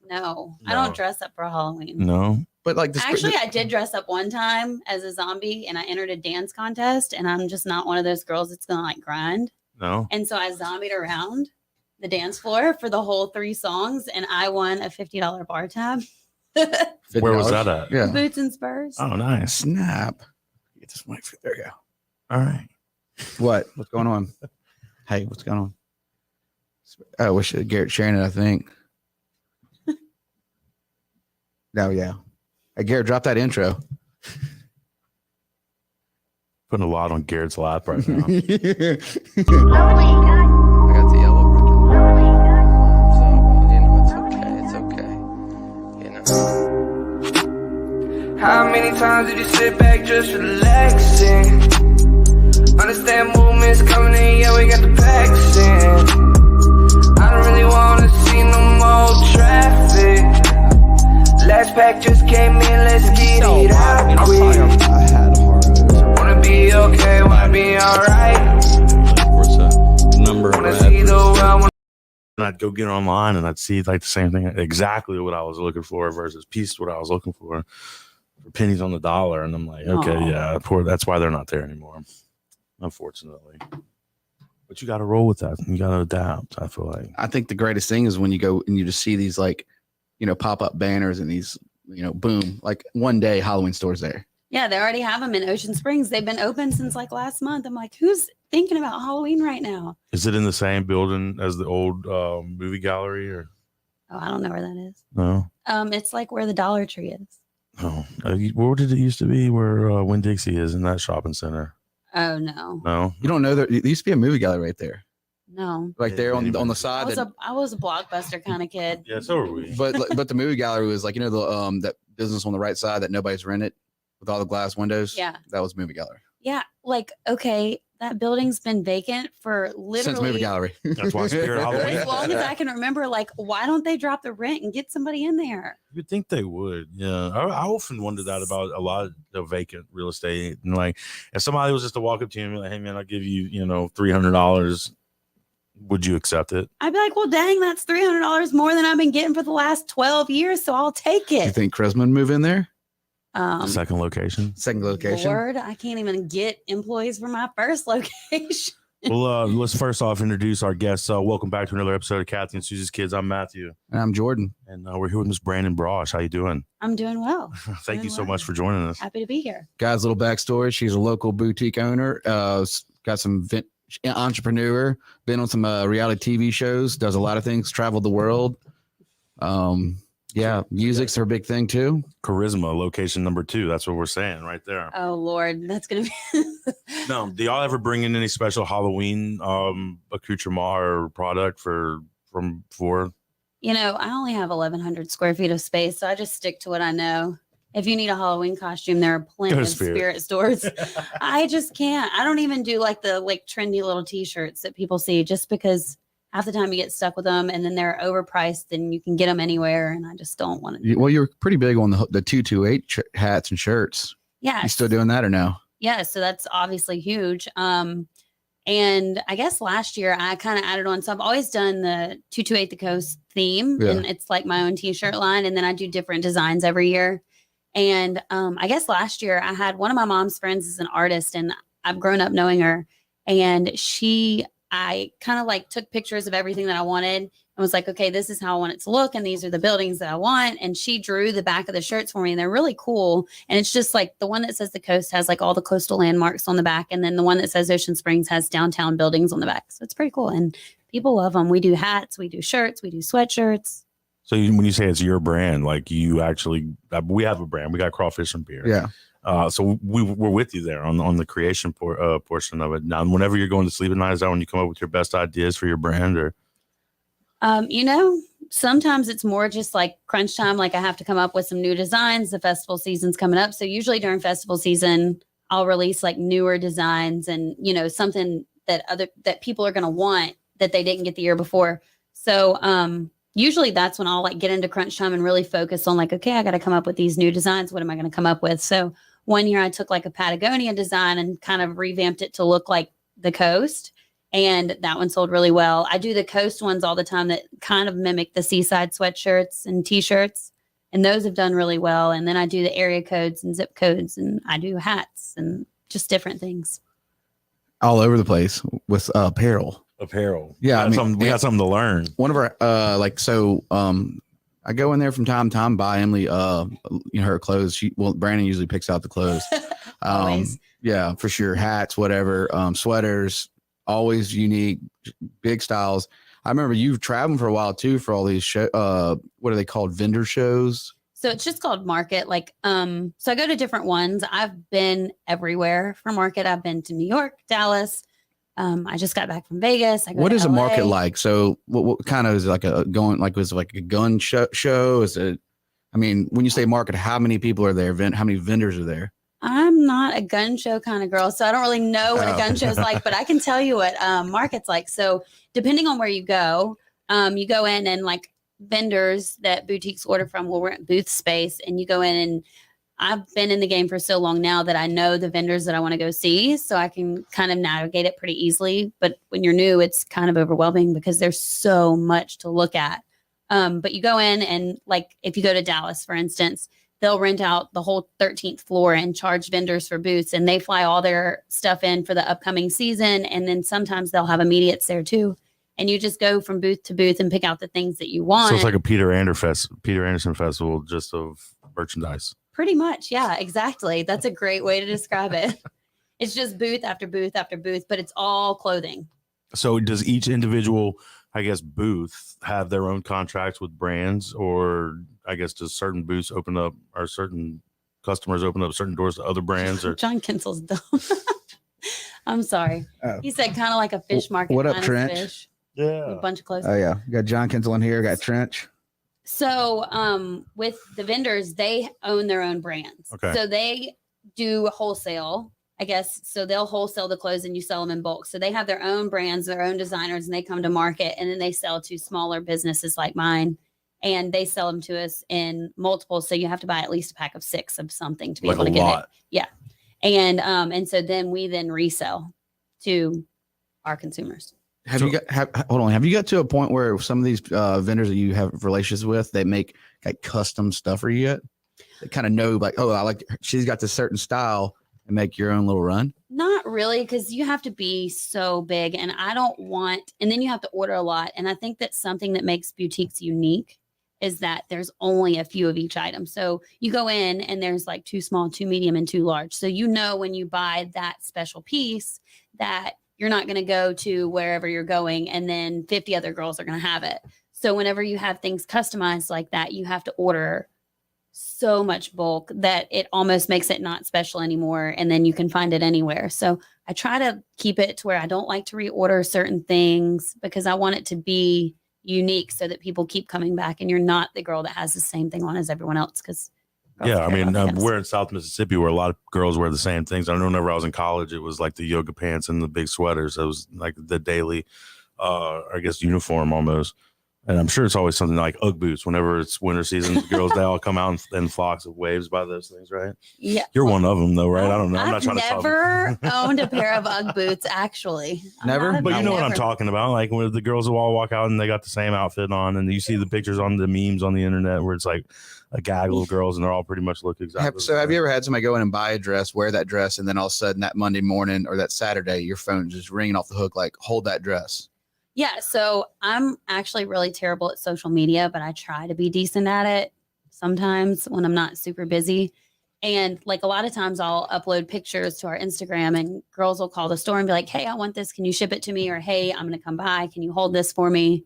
No, I don't dress up for Halloween. No. But like actually, I did dress up one time as a zombie, and I entered a dance contest. And I'm just not one of those girls that's gonna like grind. No. And so I zombied around the dance floor for the whole 3 songs, and I won a $50 bar tab. Where was that at? Yeah. Boots and Spurs. Oh, nice. Snap. Get this mic. There you go. All right. What's going on? Hey, what's going on? I wish Garrett sharing it, I think. No, yeah. Hey, Garrett, drop that intro. Putting a lot on Garrett's lap right now. I got the yellow ribbon. So, it's okay. You know. How many times did you sit back just relaxing? Understand movements coming in, yeah, we got the packs in. I don't really wanna see no more traffic. Last pack just came in, let's get it out quick. I had a hard Wanna be okay, wanna be alright. Where's the number of Wanna see the world. And I'd go get online and I'd see like the same thing, exactly what I was looking for versus piece what I was looking for pennies on the dollar. And I'm like, okay, yeah, poor. That's why they're not there anymore, unfortunately. But you got to roll with that. You got to adapt. I feel like. I think the greatest thing is when you go and you just see these like, pop-up banners and these, boom, like one day Halloween stores there. Yeah, they already have them in Ocean Springs. They've been open since like last month. I'm like, who's thinking about Halloween right now? Is it in the same building as the old movie gallery or? Oh, I don't know where that is. No. It's like where the Dollar Tree is. Oh, where did it used to be? Where Winn-Dixie is in that shopping center? Oh no. No. You don't know there used to be a movie gallery right there. No. Like there on the side. I was a Blockbuster kind of kid. Yeah, so were we. But the movie gallery was like, the that business on the right side that nobody's rented with all the glass windows. Yeah. That was movie gallery. Yeah. Like, okay, that building's been vacant for literally Since movie gallery. That's why Spirit for Halloween. as long as I can remember. Like, why don't they drop the rent and get somebody in there? You'd think they would. Yeah. I often wonder that about a lot of vacant real estate. And like, if somebody was just to walk up to you and be like, hey man, I'll give you, $300. Would you accept it? I'd be like, well, dang, that's $300 more than I've been getting for the last 12 years. So I'll take it. You think Charisma would move in there? Second location. Lord, I can't even get employees for my first location. Well, let's first off introduce our guests. Welcome back to another episode of Kathy and Susie's Kids. I'm Matthew. And I'm Jordan. And we're here with Miss Brandin Brosh. How you doing? I'm doing well. Thank you so much for joining us. Happy to be here. Guys, little backstory. She's a local boutique owner. Got some entrepreneur, been on some reality TV shows, does a lot of things, traveled the world. Yeah, music's her big thing too. Charisma, location number 2. That's what we're saying right there. Oh Lord, that's gonna be. No, do y'all ever bring in any special Halloween accoutrement or product for? I only have 1,100 square feet of space, so I just stick to what I know. If you need a Halloween costume, there are plenty of spirit stores. I just can't. I don't even do like the trendy little T-shirts that people see, just because half the time you get stuck with them and then they're overpriced and you can get them anywhere. And I just don't want to. Well, you're pretty big on the 228 hats and shirts. Yeah. You still doing that or no? Yeah. So that's obviously huge. And I guess last year I kind of added on. So I've always done the 228 the Coast theme, and it's like my own T-shirt line. And then I do different designs every year. And I guess last year I had one of my mom's friends is an artist, and I've grown up knowing her. And I kind of took pictures of everything that I wanted and was like, okay, this is how I want it to look. And these are the buildings that I want. And she drew the back of the shirts for me, and they're really cool. And it's just like the one that says the coast has all the coastal landmarks on the back. And then the one that says Ocean Springs has downtown buildings on the back. So it's pretty cool. And people love them. We do hats, we do shirts, we do sweatshirts. So when you say it's your brand, you actually, we have a brand. We got Crawfish and Beer. Yeah. So we're with you there on the creation portion of it. Now, whenever you're going to sleep at night, is that when you come up with your best ideas for your brand, or? Sometimes it's more just like crunch time. Like I have to come up with some new designs. The festival season's coming up. So usually during festival season, I'll release newer designs and, something that people are going to want that they didn't get the year before. So, usually that's when I'll get into crunch time and really focus on okay, I got to come up with these new designs. What am I going to come up with? So one year I took a Patagonia design and kind of revamped it to look like the coast. and that one sold really well. I do the coast ones all the time that kind of mimic the seaside sweatshirts and t-shirts, and those have done really well. And then I do the area codes and zip codes, and I do hats and just different things. All over the place with apparel. Yeah, we got something to learn. One of our I go in there from time to time, buy Emily her clothes. Brandon usually picks out the clothes. Always. Yeah, for sure. Hats, whatever, sweaters, always unique, big styles. I remember you traveling for a while too for all these what are they called? Vendor shows. So it's just called Market. So I go to different ones. I've been everywhere for Market. I've been to New York, Dallas. I just got back from Vegas. What is a market like? So what kind of is it like was it like a gun show? Is it, I mean, when you say market, how many people are there? How many vendors are there? I'm not a gun show kind of girl, so I don't really know what a gun show is like, but I can tell you what market's like. So depending on where you go in and like vendors that boutiques order from will rent booth space, and you go in, and I've been in the game for so long now that I know the vendors that I want to go see, so I can kind of navigate it pretty easily. But when you're new, it's kind of overwhelming because there's so much to look at. But you go in, and like if you go to Dallas, for instance, they'll rent out the whole 13th floor and charge vendors for booths, and they fly all their stuff in for the upcoming season. And then sometimes they'll have immediates there too. And you just go from booth to booth and pick out the things that you want. So it's like a Peter Anderson festival just of merchandise. Pretty much. Yeah, exactly. That's a great way to describe it. It's just booth after booth after booth, but it's all clothing. So does each individual, I guess, booth have their own contracts with brands, or I guess does certain booths open up, or certain customers open up certain doors to other brands? Or John Kinsel's dumb. I'm sorry. He said kind of like a fish market. What up, Trench? Fish. Yeah. A bunch of clothes. Oh yeah, you got John Kinsel in here. Got Trench. So with the vendors, they own their own brands. Okay. So they do wholesale, I guess. So they'll wholesale the clothes and you sell them in bulk. So they have their own brands, their own designers, and they come to market, and then they sell to smaller businesses like mine, and they sell them to us in multiples. So you have to buy at least a pack of 6 of something to be able to get it. Yeah. And so then we resell to our consumers. Have you got to a point where some of these vendors that you have relations with, they make like custom stuff for you yet? They kind of know like, oh, she's got this certain style, and make your own little run? Not really, because you have to be so big, and I don't want, and then you have to order a lot. And I think that's something that makes boutiques unique, is that there's only a few of each item. So you go in and there's like 2 small, 2 medium, and 2 large. So when you buy that special piece that you're not going to go to wherever you're going and then 50 other girls are going to have it. So whenever you have things customized like that, you have to order so much bulk that it almost makes it not special anymore. And then you can find it anywhere. So I try to keep it to where I don't like to reorder certain things, because I want it to be unique so that people keep coming back, and you're not the girl that has the same thing on as everyone else. Because we're in South Mississippi where a lot of girls wear the same things. I know whenever I was in college, it was like the yoga pants and the big sweaters. It was like the daily, I guess, uniform almost. And I'm sure it's always something like Ugg boots. Whenever it's winter season, girls, they all come out in flocks of waves by those things, right? Yeah. You're one of them, though, right? I don't know. I'm I've not trying never owned a pair of Ugg boots, actually. Never? But you know what I'm talking about. Like when the girls will all walk out and they got the same outfit on, and you see the pictures on the memes on the internet where it's like a gaggle of girls and they're all pretty much look exactly. Have you ever had somebody go in and buy a dress, wear that dress, and then all of a sudden that Monday morning or that Saturday, your phone just ringing off the hook like, hold that dress? Yeah, so I'm actually really terrible at social media, but I try to be decent at it sometimes when I'm not super busy. And like a lot of times I'll upload pictures to our Instagram, and girls will call the store and be like, hey, I want this. Can you ship it to me? Or, hey, I'm going to come by. Can you hold this for me?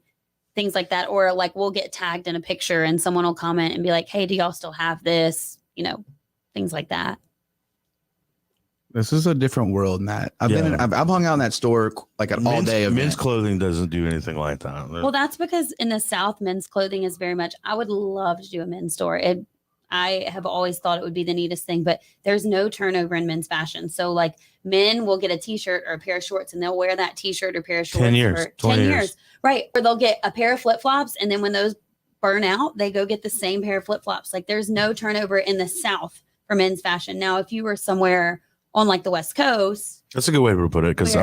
Things like that. Or like we'll get tagged in a picture and someone will comment and be like, hey, do y'all still have this? Things like that. This is a different world, Matt. I've hung out in that store like an all day event. Men's clothing doesn't do anything like that. Well, that's because in the South, men's clothing is very much, I would love to do a men's store. I have always thought it would be the neatest thing, but there's no turnover in men's fashion. So like men will get a t-shirt or a pair of shorts, and they'll wear that t-shirt or pair of shorts 10 years, for 10 years. Right. Or they'll get a pair of flip-flops, and then when those burn out, they go get the same pair of flip-flops. Like there's no turnover in the South for men's fashion. Now, if you were somewhere on like the West Coast, That's a good way to put it, because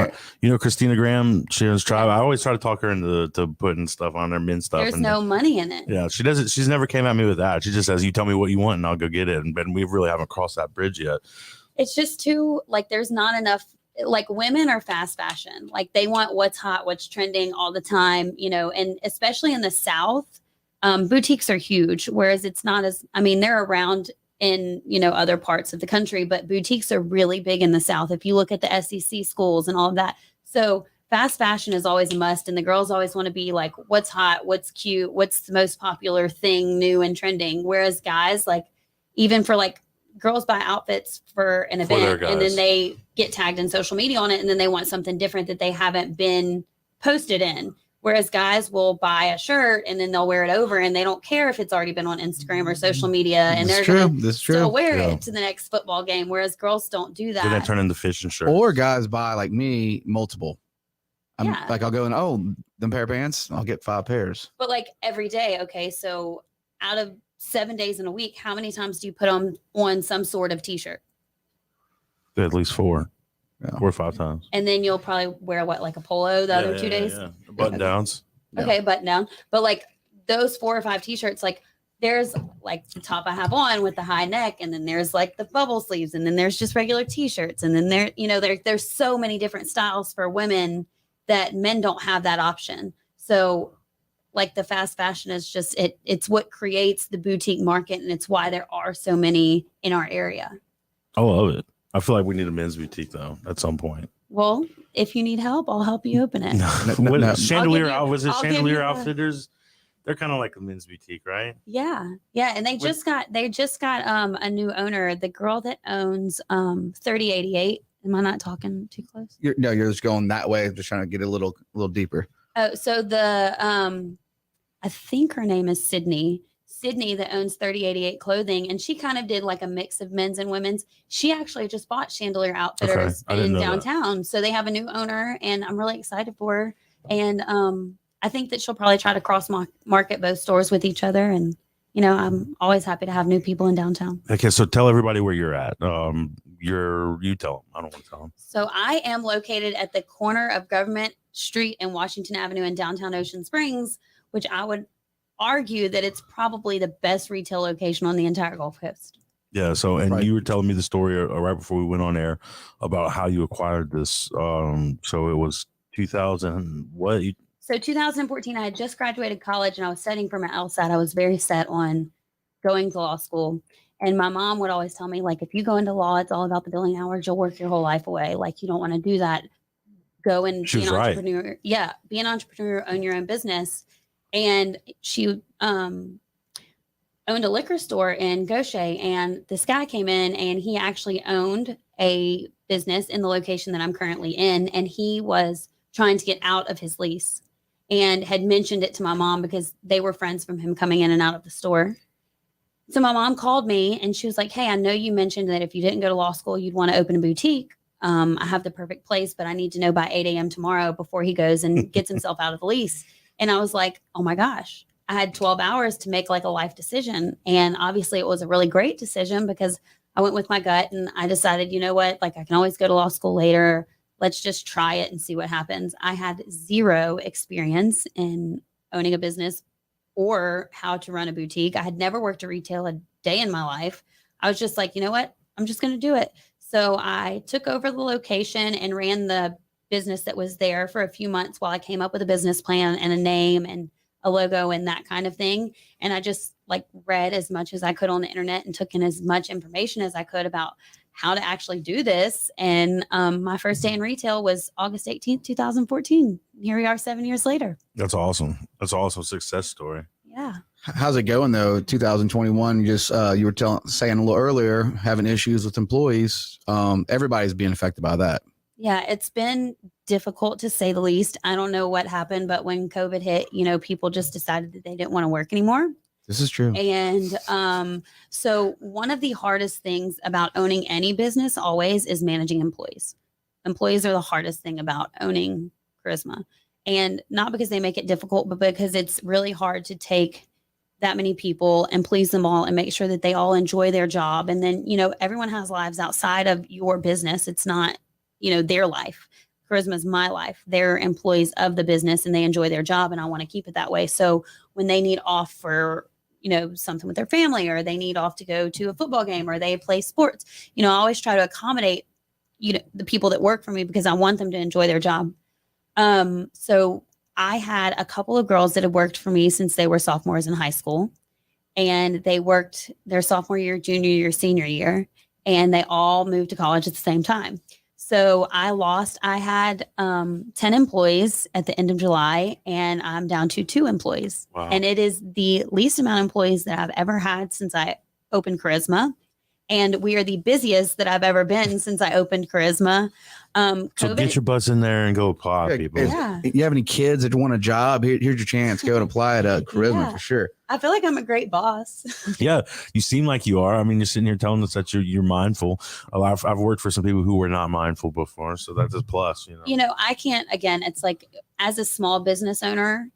Christina Graham, Sharon's Tribe. I always try to talk her into putting stuff on their men's stuff. There's no money in it. Yeah, she doesn't. She's never came at me with that. She just says, "You tell me what you want, and I'll go get it." And we really haven't crossed that bridge yet. It's just too like there's not enough. Like women are fast fashion. Like they want what's hot, what's trending all the time. And especially in the South, boutiques are huge. Whereas it's not as. I mean, they're around in other parts of the country, but boutiques are really big in the South if you look at the SEC schools and all of that. So fast fashion is always a must, and the girls always want to be like what's hot, what's cute, what's the most popular thing, new and trending, whereas guys, like even for like girls buy outfits for an event and then they get tagged in social media on it, and then they want something different that they haven't been posted in. Whereas guys will buy a shirt and then they'll wear it over, and they don't care if it's already been on Instagram or social media, and they're going to still wear it to the next football game. Whereas girls don't do that. Then they turn into fishing shirts. Or guys buy like me multiple. Like I'll go in, them pair of pants, I'll get 5 pairs. But like every day, okay, so out of 7 days in a week, how many times do you put on some sort of t-shirt? At least 4. Yeah. 4 or 5 times. And then you'll probably wear like a polo the other 2 days? Yeah. Button downs. Okay, button down. But like those 4 or 5 t-shirts, like there's like the top I have on with the high neck, and then there's like the bubble sleeves, and then there's just regular t-shirts. And then there's so many different styles for women that men don't have that option. So like the fast fashion is just, it's what creates the boutique market, and it's why there are so many in our area. I love it. I feel like we need a men's boutique though at some point. Well, if you need help, I'll help you open it. No. Chandelier Outfitters? They're kind of like a men's boutique, right? Yeah. Yeah. And they just got a new owner, the girl that owns 3088. Am I not talking too close? You're just going that way. I'm just trying to get a little deeper. Oh, so I think her name is Sydney that owns 3088 clothing, and she kind of did like a mix of men's and women's. She actually just bought Chandelier Outfitters in downtown. So they have a new owner, and I'm really excited for her. And I think that she'll probably try to cross market both stores with each other. And, I'm always happy to have new people in downtown. Okay. So tell everybody where you're at. You tell them. I don't want to tell them. So I am located at the corner of Government Street and Washington Avenue in downtown Ocean Springs, which I would argue that it's probably the best retail location on the entire Gulf Coast. Yeah. So, and you were telling me the story right before we went on air about how you acquired this. So it was 2000. What? So 2014, I had just graduated college and I was studying for my LSAT. I was very set on going to law school. And my mom would always tell me, like, if you go into law, it's all about the billing hours. You'll work your whole life away. Like, you don't want to do that. Go and be an entrepreneur. Right. Yeah. Be an entrepreneur, own your own business. And she owned a liquor store in Gaucher, and this guy came in and he actually owned a business in the location that I'm currently in. And he was trying to get out of his lease and had mentioned it to my mom because they were friends from him coming in and out of the store. So my mom called me and she was like, hey, I know you mentioned that if you didn't go to law school, you'd want to open a boutique. I have the perfect place, but I need to know by 8 a.m. tomorrow before he goes and gets himself out of the lease. And I was like, oh my gosh, I had 12 hours to make like a life decision. And obviously it was a really great decision because I went with my gut and I decided, you know what, like I can always go to law school later. Let's just try it and see what happens. I had 0 experience in owning a business or how to run a boutique. I had never worked a retail a day in my life. I was just like, you know what, I'm just going to do it. So I took over the location and ran the business that was there for a few months while I came up with a business plan and a name and a logo and that kind of thing. And I just like read as much as I could on the internet and took in as much information as I could about how to actually do this. And my first day in retail was August 18th, 2014. Here we are 7 years later. That's awesome. That's an awesome success story. Yeah. How's it going though? 2021, just you were saying a little earlier, having issues with employees. Everybody's being affected by that. Yeah, it's been difficult to say the least. I don't know what happened, but when COVID hit, people just decided that they didn't want to work anymore. This is true. And so one of the hardest things about owning any business always is managing employees. Employees are the hardest thing about owning Charisma. And not because they make it difficult, but because it's really hard to take that many people and please them all and make sure that they all enjoy their job. And then, everyone has lives outside of your business. It's not their life. Charisma is my life. They're employees of the business and they enjoy their job, and I want to keep it that way. So when they need off for, something with their family, or they need off to go to a football game, or they play sports, I always try to accommodate, the people that work for me, because I want them to enjoy their job. So I had a couple of girls that had worked for me since they were sophomores in high school, and they worked their sophomore year, junior year, senior year, and they all moved to college at the same time. So I had 10 employees at the end of July, and I'm down to 2 employees. Wow. And it is the least amount of employees that I've ever had since I opened Charisma. And we are the busiest that I've ever been since I opened Charisma. So get your butts in there and go apply, people. Yeah. If you have any kids that want a job, here's your chance. Go and apply at Charisma for sure. I feel like I'm a great boss. Yeah, you seem like you are. I mean, you're sitting here telling us that you're mindful. I've worked for some people who were not mindful before, so that's a plus. I can't. Again, it's like, as a small business owner,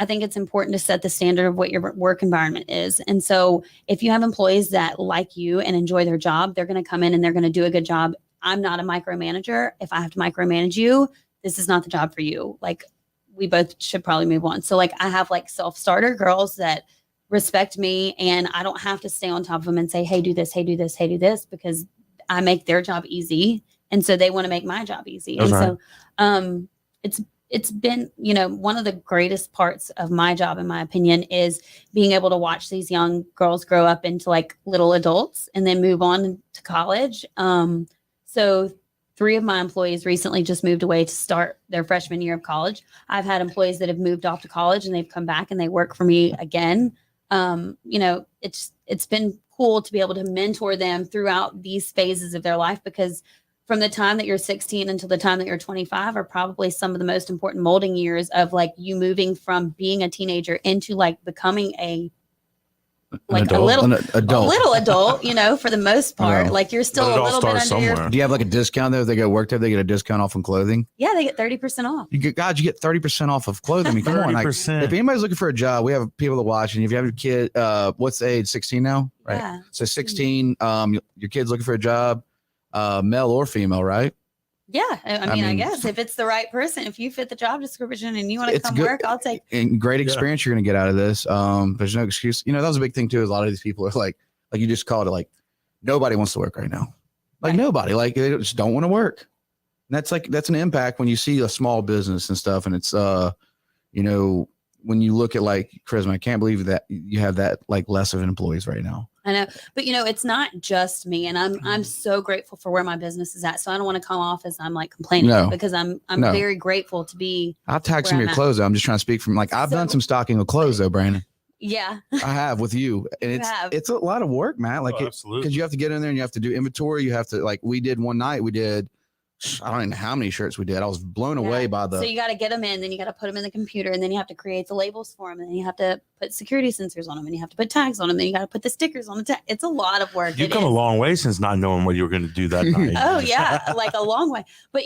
I think it's important to set the standard of what your work environment is. And so if you have employees that like you and enjoy their job, they're going to come in and they're going to do a good job. I'm not a micromanager. If I have to micromanage you, this is not the job for you. Like, we both should probably move on. So like, I have like self-starter girls that respect me, and I don't have to stay on top of them and say, hey, do this, hey, do this, hey, do this, because I make their job easy. And so they want to make my job easy. That's and so it's been, one of the greatest parts of my job, in my opinion, is being able to watch these young girls grow up into like little adults and then move on to college. So 3 of my employees recently just moved away to start their freshman year of college. I've had employees that have moved off to college and they've come back and they work for me again. It's been cool to be able to mentor them throughout these phases of their life, because from the time that you're 16 until the time that you're 25 are probably some of the most important molding years of like you moving from being a teenager into like becoming a little adult, for the most part. Like, you're still a little bit under your... Do you have like a discount there? If they go work there, they get a discount off on clothing? Yeah, they get 30% off. You get 30% off of clothing. I mean, come on. Like, if anybody's looking for a job, we have people that watch, and if you have a kid, what's the age? 16 now? Right. Yeah. So 16, your kid's looking for a job, male or female, right? Yeah. I mean, I guess if it's the right person, if you fit the job description and you want to come work, I'll take. And great experience you're going to get out of this. There's no excuse. That was a big thing too, is a lot of these people are like you just called it, like, nobody wants to work right now. Like, right. Nobody, like, they just don't want to work. And that's an impact when you see a small business and stuff. And it's, when you look at like Charisma, I can't believe that you have that like less of employees right now. I know, but it's not just me, and I'm so grateful for where my business is at. So I don't want to come off as I'm like complaining, because I'm very grateful to be. I'll tag some of your clothes though. I'm just trying to speak from I've done some stocking of clothes though, Brandon. Yeah, I have with you, and it's a lot of work, man. Like, because you have to get in there and you have to do inventory. You have to, like, we did one night. We did. I don't even know how many shirts we did. I was blown away by the. So you got to get them in, then you got to put them in the computer, and then you have to create the labels for them, and then you have to put security sensors on them, and you have to put tags on them, then you got to put the stickers on the tag. It's a lot of work. You've come a long way since not knowing what you were going to do that night. Oh yeah, like a long way. But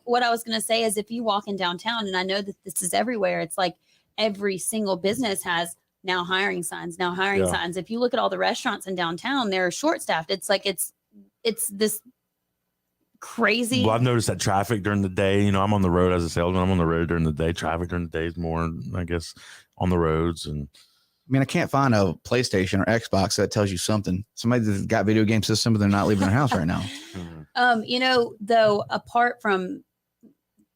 what I was going to say is, if you walk in downtown, and I know that this is everywhere, it's like every single business has now hiring signs. Signs. If you look at all the restaurants in downtown, they're short staffed. It's like it's this crazy. Well, I've noticed that traffic during the day, I'm on the road as a salesman. I'm on the road during the day. Traffic during the day is more, I guess, on the roads. And I mean, I can't find a PlayStation or Xbox that tells you something. Somebody that's got video game system, but they're not leaving their house right now. Though, apart from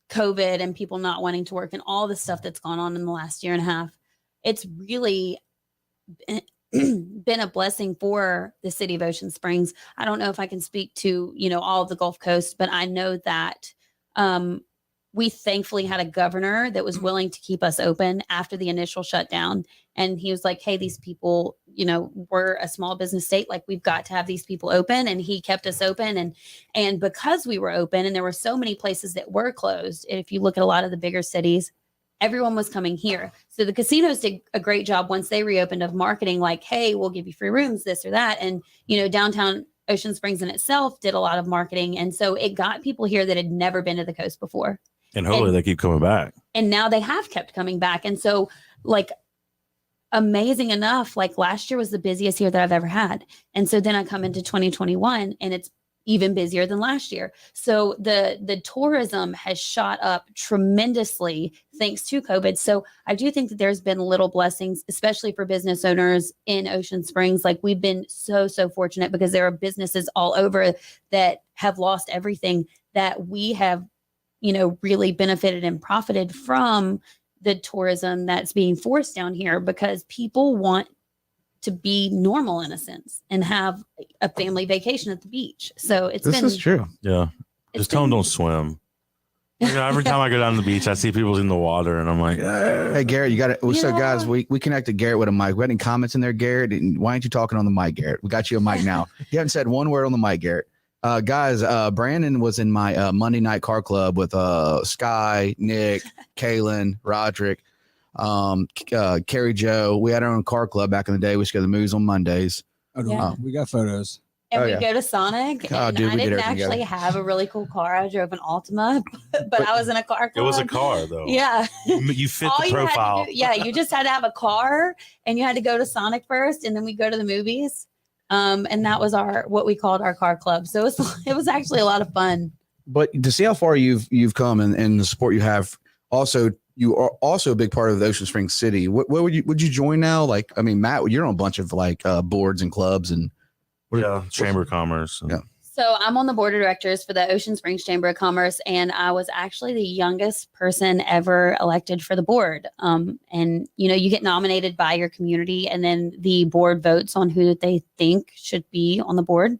COVID and people not wanting to work and all the stuff that's gone on in the last year and a half, it's really been a blessing for the city of Ocean Springs. I don't know if I can speak to, all of the Gulf Coast, but I know that we thankfully had a governor that was willing to keep us open after the initial shutdown. And he was like, hey, these people, we're a small business state. Like, we've got to have these people open. And he kept us open. And because we were open and there were so many places that were closed, and if you look at a lot of the bigger cities, everyone was coming here. So the casinos did a great job once they reopened of marketing, like, hey, we'll give you free rooms, this or that. And, downtown Ocean Springs in itself did a lot of marketing. And so it got people here that had never been to the coast before. And hopefully they keep coming back. And now they have kept coming back. And so, like, amazing enough, like, last year was the busiest year that I've ever had. And so then I come into 2021 and it's, even busier than last year. So the tourism has shot up tremendously thanks to COVID. So I do think that there's been little blessings, especially for business owners in Ocean Springs. Like we've been so fortunate because there are businesses all over that have lost everything that we have, really benefited and profited from the tourism that's being forced down here because people want to be normal in a sense and have a family vacation at the beach. So This is true. Yeah. Just tell them don't swim. Every time I go down to the beach, I see people in the water and I'm like, Hey, Garrett, you got it. So guys, we connected Garrett with a mic. We had any comments in there, Garrett? Why aren't you talking on the mic, Garrett? We got you a mic now. You haven't said one word on the mic, Garrett. Guys, Brandon was in my Monday night car club with Sky, Nick, Kaylin, Roderick, Carrie Joe. We had our own car club back in the day. We used to go to the movies on Mondays. We got photos. And we go to Sonic. And dude, I didn't actually have a really cool car. I drove an Altima, but I was in a car club. it was a car though. Yeah. You fit All the you had to profile. do- you just had to have a car and you had to go to Sonic first and then we go to the movies. And that was what we called our car club. So it was actually a lot of fun. But to see how far you've come and the support you have, also you are also a big part of the Ocean Springs City. What would you join now? Like, I mean, Matt, you're on a bunch of like boards and clubs and Chamber of Commerce. Yeah. So I'm on the board of directors for the Ocean Springs Chamber of Commerce, and I was actually the youngest person ever elected for the board. And you get nominated by your community, and then the board votes on who they think should be on the board.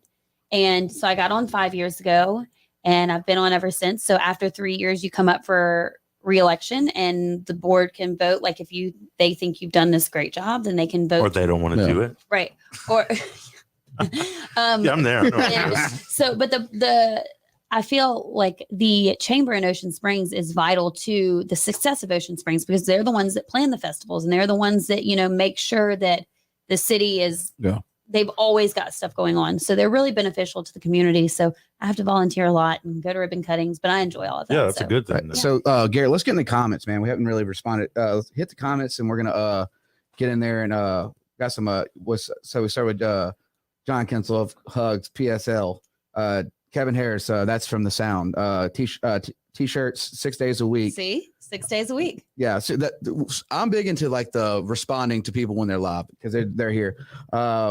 And so I got on 5 years ago, and I've been on ever since. So after 3 years, you come up for re-election, and the board can vote. Like if they think you've done this great job, then they can vote. Or they don't want to do it. Right. Or Yeah, I'm there. But I feel like the chamber in Ocean Springs is vital to the success of Ocean Springs because they're the ones that plan the festivals and they're the ones that, make sure that the city is, they've always got stuff going on. So they're really beneficial to the community. So I have to volunteer a lot and go to ribbon cuttings, but I enjoy all of that. Yeah, that's a good thing. Right. So Garrett, let's get in the comments, man. We haven't really responded. Let's hit the comments and we're going to get in there and got some, so we start with John Kensel of Hugs, PSL, Kevin Harris, that's from The Sound, t-shirts 6 days a week. See, 6 days a week. Yeah. So I'm big into like the responding to people when they're live because they're here.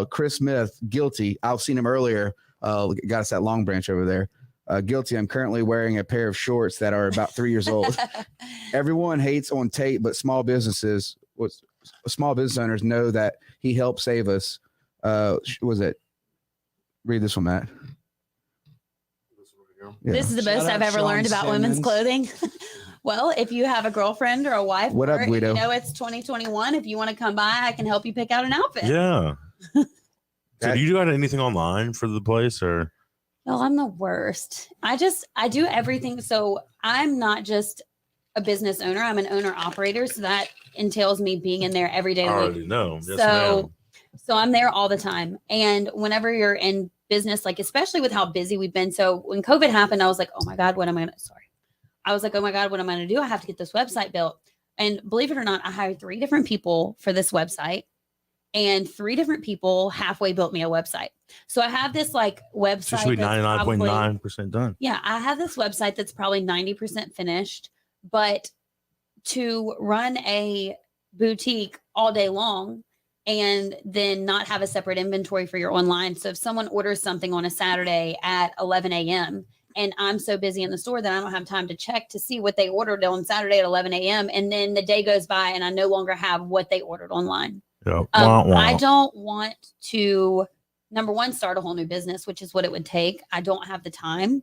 Chris Smith, guilty. I've seen him earlier. Got us at Long Branch over there. Guilty. I'm currently wearing a pair of shorts that are about 3 years old. Everyone hates on Tate, but small business owners know that he helped save us. Was it? Read this one, Matt. Yeah. This is the most I've ever learned about women's clothing. Well, if you have a girlfriend or a wife, what up, Guido? It's 2021. If you want to come by, I can help you pick out an outfit. Yeah. So do you got anything online for the place or? No, I'm the worst. I do everything. So I'm not just a business owner. I'm an owner operator. So that entails me being in there every day. I already know. Yes, ma'am. So I'm there all the time. And whenever you're in business, like especially with how busy we've been. So when COVID happened, I was like, oh my God, what am I going to do? I have to get this website built. And believe it or not, I hired 3 different people for this website and 3 different people halfway built me a website. So I have this like website. Just 99.9% done. Yeah. I have this website that's probably 90% finished, but to run a boutique all day long, and then not have a separate inventory for your online. So if someone orders something on a Saturday at 11 a.m. and I'm so busy in the store that I don't have time to check to see what they ordered on Saturday at 11 a.m. and then the day goes by and I no longer have what they ordered online. Yeah. I don't want to, number one, start a whole new business, which is what it would take. I don't have the time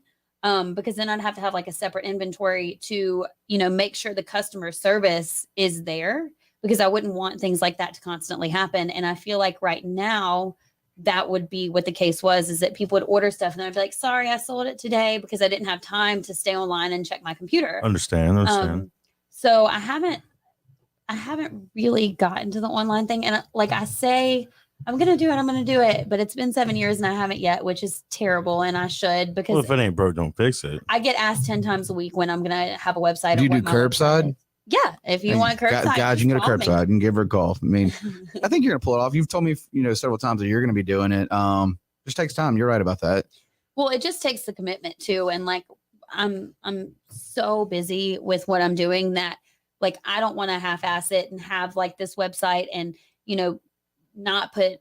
because then I'd have to have like a separate inventory to, make sure the customer service is there. Because I wouldn't want things like that to constantly happen. And I feel like right now that would be what the case was, is that people would order stuff and I'd be like, sorry, I sold it today because I didn't have time to stay online and check my computer. Understand. So I haven't really gotten to the online thing. And like I say, I'm going to do it. But it's been 7 years and I haven't yet, which is terrible. And I should, because if it ain't broke, don't fix it. I get asked 10 times a week when I'm going to have a website. Do you do curbside? Yeah, if you want curbside, guys, you can get a curbside and give her a call. I mean, I think you're gonna pull it off. You've told me, several times that you're gonna be doing it. Just takes time. You're right about that. Well, it just takes the commitment too. And like, I'm so busy with what I'm doing that like, I don't want to half-ass it and have like this website and, not put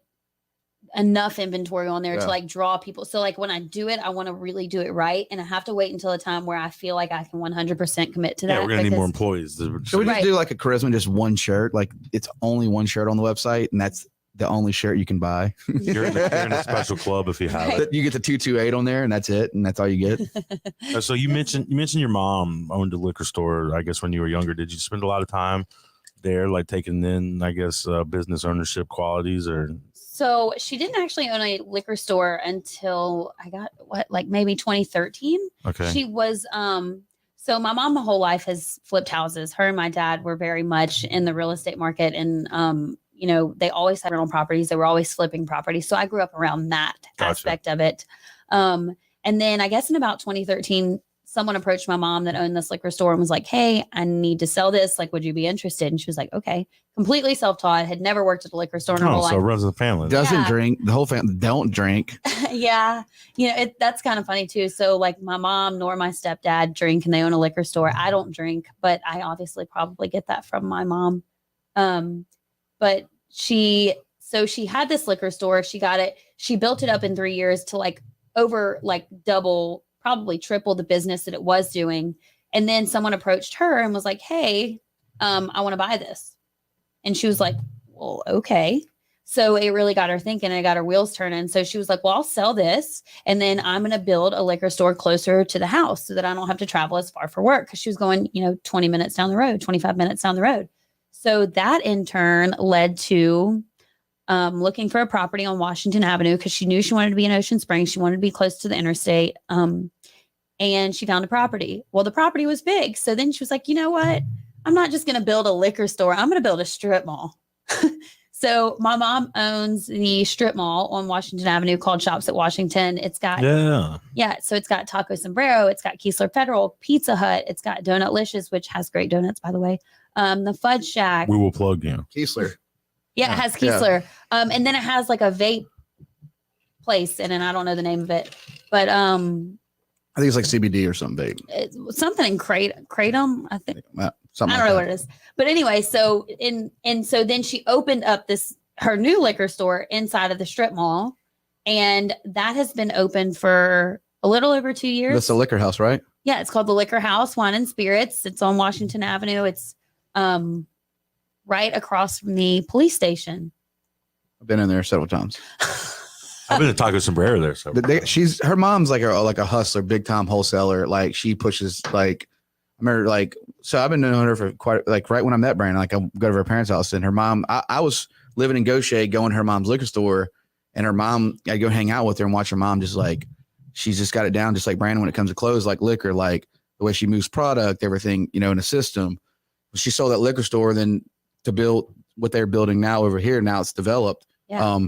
enough inventory on there to like draw people. So like when I do it, I want to really do it right. And I have to wait until a time where I feel like I can 100% commit to that. Yeah, we're going to need more employees. Should we just do like a Charisma, just one shirt? Like it's only one shirt on the website and that's the only shirt you can buy. You're in a special club if you have it. You get the 228 on there and that's it. And that's all you get. So you mentioned your mom owned a liquor store, I guess, when you were younger. Did you spend a lot of time there, like taking in, I guess, business ownership qualities or? So she didn't actually own a liquor store until I got maybe 2013. Okay. She was, so my mom, my whole life has flipped houses. Her and my dad were very much in the real estate market and, they always had rental properties. They were always flipping properties. So I grew up around that aspect of it. And then I guess in about 2013, someone approached my mom that owned this liquor store and was like, hey, I need to sell this. Like, would you be interested? And she was like, okay. Completely self-taught, had never worked at a liquor store in her whole life. So runs the family. Doesn't drink. The whole family don't drink. Yeah. That's kind of funny too. So like my mom nor my stepdad drink and they own a liquor store. I don't drink, but I obviously probably get that from my mom. But she had this liquor store. She got it. She built it up in 3 years to like over like double, probably triple the business that it was doing. And then someone approached her and was like, hey, I want to buy this. And she was like, well, okay. So it really got her thinking and it got her wheels turning. So she was like, well, I'll sell this. And then I'm going to build a liquor store closer to the house so that I don't have to travel as far for work. Cause she was going, 20 minutes down the road, 25 minutes down the road. So that in turn led to looking for a property on Washington Avenue because she knew she wanted to be in Ocean Springs. She wanted to be close to the interstate. And she found a property. Well, the property was big. So then she was like, you know what? I'm not just going to build a liquor store. I'm going to build a strip mall. So my mom owns the strip mall on Washington Avenue called Shops at Washington. It's got, so it's got Taco Sombrero. It's got Keesler Federal, Pizza Hut. It's got Donutlicious, which has great donuts, by the way. The Fudge Shack. We will plug you. Keesler. Yeah, it has Keesler. Yeah. And then it has like a vape place in it. I don't know the name of it, but I think it's like CBD or something vape. It's something in Kratom, I think. I don't know what it is. But anyway, so so then she opened up her new liquor store inside of the strip mall, and that has been open for a little over 2 years. That's a liquor house, right? Yeah, it's called the Liquor House Wine and Spirits. It's on Washington Avenue. It's right across from the police station. I've been in there several times. I've been to Taco Sombrero there. So her mom's like a hustler, big time wholesaler. Like she pushes like, I remember like, so I've been knowing her for quite like right when I met Brandin, like I go to her parents' house and her mom, I was living in Gaucher going to her mom's liquor store and her mom, I'd go hang out with her and watch her mom just like, she's just got it down. Just like Brandin, when it comes to clothes, like liquor, like the way she moves product, everything, in a system. She sold that liquor store then to build what they're building now over here. Now it's developed. Yeah.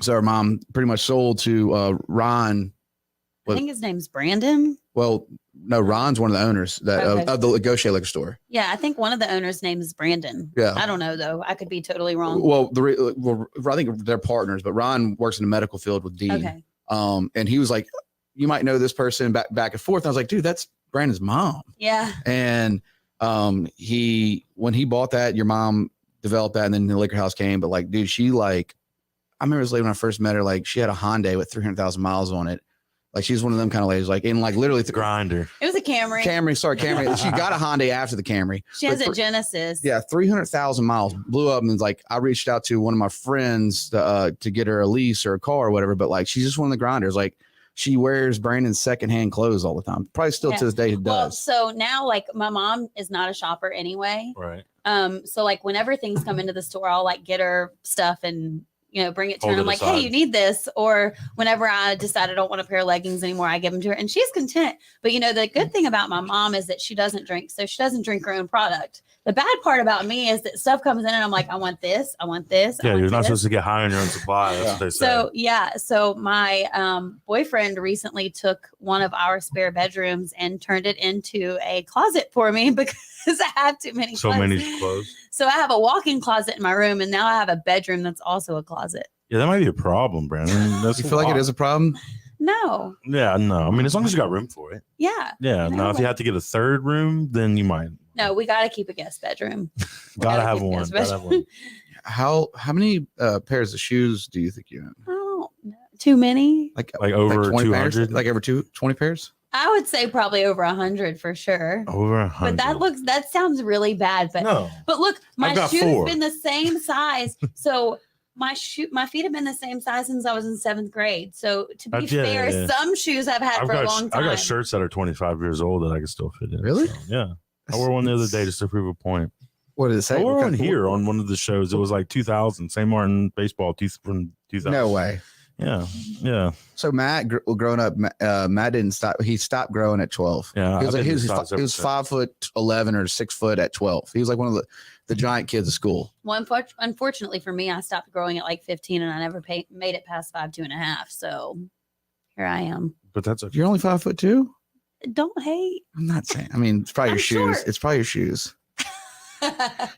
So her mom pretty much sold to Ron. I think his name's Brandon. Well, no, Ron's one of the owners of the Gaucher liquor store. Yeah, I think one of the owners' name is Brandon. Yeah, I don't know though. I could be totally wrong. Well, I think they're partners, but Ron works in the medical field with Dean. Okay. And he was like, "You might know this person." Back and forth. And I was like, "Dude, that's Brandon's mom." Yeah. And when he bought that, your mom developed that, and then the liquor house came. But like, dude, she like. I remember it was late when I first met her, like she had a Hyundai with 300,000 miles on it. Like she's one of them kind of ladies, like in like literally the grinder. It was a Camry. Camry. She got a Hyundai after the Camry. She has a Genesis. Yeah, 300,000 miles, blew up, and like I reached out to one of my friends to get her a lease or a car or whatever. But like she's just one of the grinders. Like she wears Brandon's secondhand clothes all the time. Probably still to this day does. Well, so now like my mom is not a shopper anyway. Right. So like whenever things come into the store, I'll like get her stuff and bring it to her. And I'm like, aside. hey, you need this. Or whenever I decide I don't want a pair of leggings anymore, I give them to her and she's content. But the good thing about my mom is that she doesn't drink. So she doesn't drink her own product. The bad part about me is that stuff comes in and I'm like, I want this. I want this. Yeah, you're not supposed to get high on your own supply. That's what they say. So my boyfriend recently took one of our spare bedrooms and turned it into a closet for me because I have too many so clothes. many clothes. So I have a walk-in closet in my room, and now I have a bedroom that's also a closet. Yeah, that might be a problem, Brandon. You feel like it is a problem? No. Yeah, no. I mean, as long as you got room for it. Yeah. Yeah. You know, Now, if you like- have to get a third room, then you might. No, we got to keep a guest bedroom. Gotta have keep a one. guest Gotta have bedroom. one. How many pairs of shoes do you think you own? Oh, too many. Like over 20 pairs? 200? Like over 20 pairs? I would say probably over 100 for sure. Over 100. But that sounds really bad. But No. but look, my I've got shoes 4. been the same size. So my feet have been the same size since I was in 7th grade. So to be fair, some shoes I've had for a long time. I've got shirts that are 25 years old that I can still fit in. Really? So, yeah. I wore one the other day just to prove a point. What did it say? I wore What one kind of- here on one of the shows. It was like 2000, St. Martin baseball from 2000. No way. Yeah. Yeah. So Matt, growing up, Matt didn't stop. He stopped growing at 12. Yeah. He was I've like been he was this size ever 5'11" or 6 foot at 12. He was like one of the giant kids of school. Well, unfortunately for me, I stopped growing at like 15 and I never made it past 5'2.5". So here I am. But that's okay. You're only 5'2". Don't hate. I'm not saying. I mean, it's probably I'm your shoes. short. It's probably your shoes.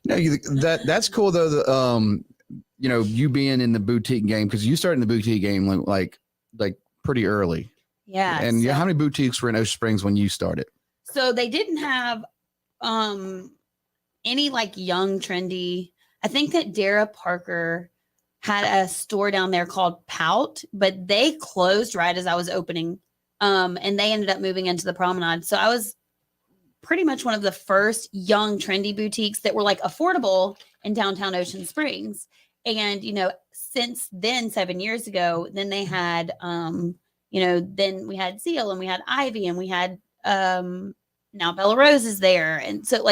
No, that's cool though. You being in the boutique game, because you started in the boutique game like pretty early. Yeah. And so, how many boutiques were in Ocean Springs when you started? so they didn't have any like young trendy. I think that Dara Parker had a store down there called Pout, but they closed right as I was opening. And they ended up moving into the Promenade. So I was pretty much one of the first young trendy boutiques that were like affordable in downtown Ocean Springs. And, since then, 7 years ago, then they had, then we had Zeal and we had Ivy and we had, now Bella Rose is there. And so